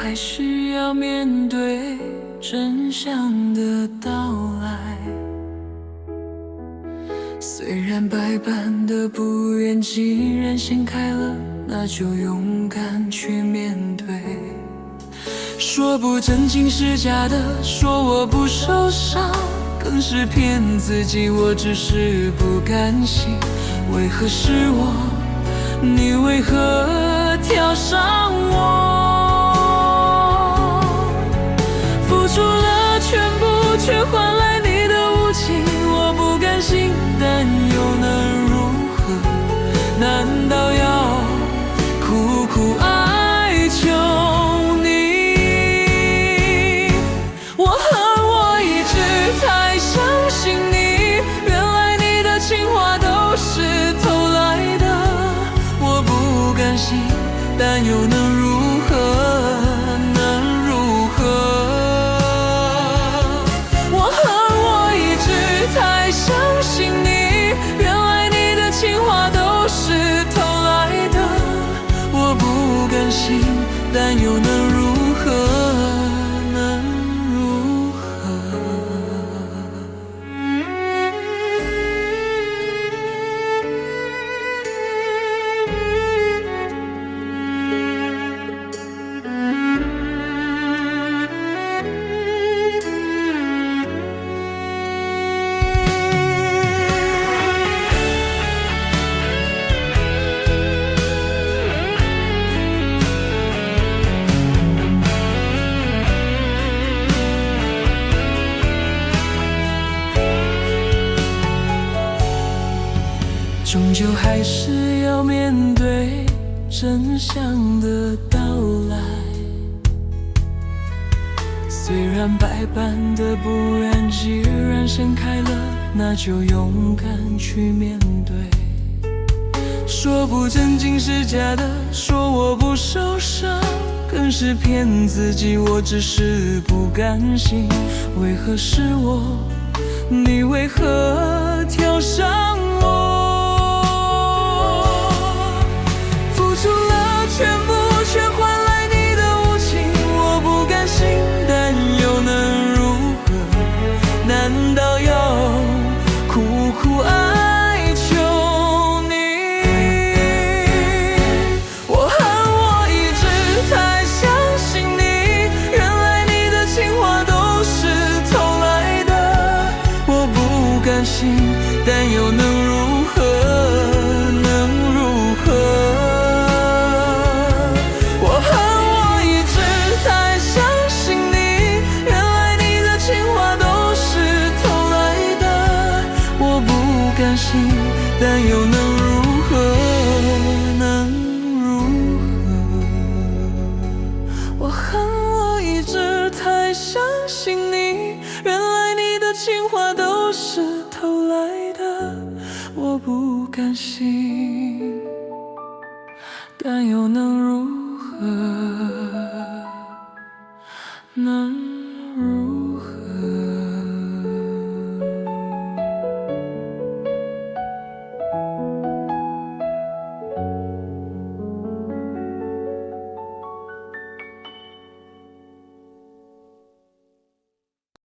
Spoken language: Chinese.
还是要面对真相的到来。虽然百般的不愿，既然先开了，那就勇敢去面对。说不真情是假的，说我不受伤，更是骗自己。我只是不甘心，为何是我？你为何挑上我？付出了全部，却换来你的无情，我不甘心，但又能如何？难道要苦苦哀求你？我恨我一直太相信你，原来你的情话都是偷来的。我不甘心，但又能如何？能如何？我恨我一直太相信你，原来你的情话都是偷来的。我不甘心，但又能如何？能如何？终究还是要面对真相的到来。虽然百般的不愿，既然先开了，那就勇敢去面对。说不真情是假的，说我不受伤，更是骗自己。我只是不甘心，为何是我？你为何挑上我？付出了全部，却换来你的无情，我不甘心，但又能如何？难道要苦苦哀求你？我恨我一直太相信你，原来你的情话都是偷来的。我不甘心，但又能如何？能如何？但又能如何？能如何？我恨我一直太相信你，原来你的情话都是偷来的。我不甘心，但又能如何？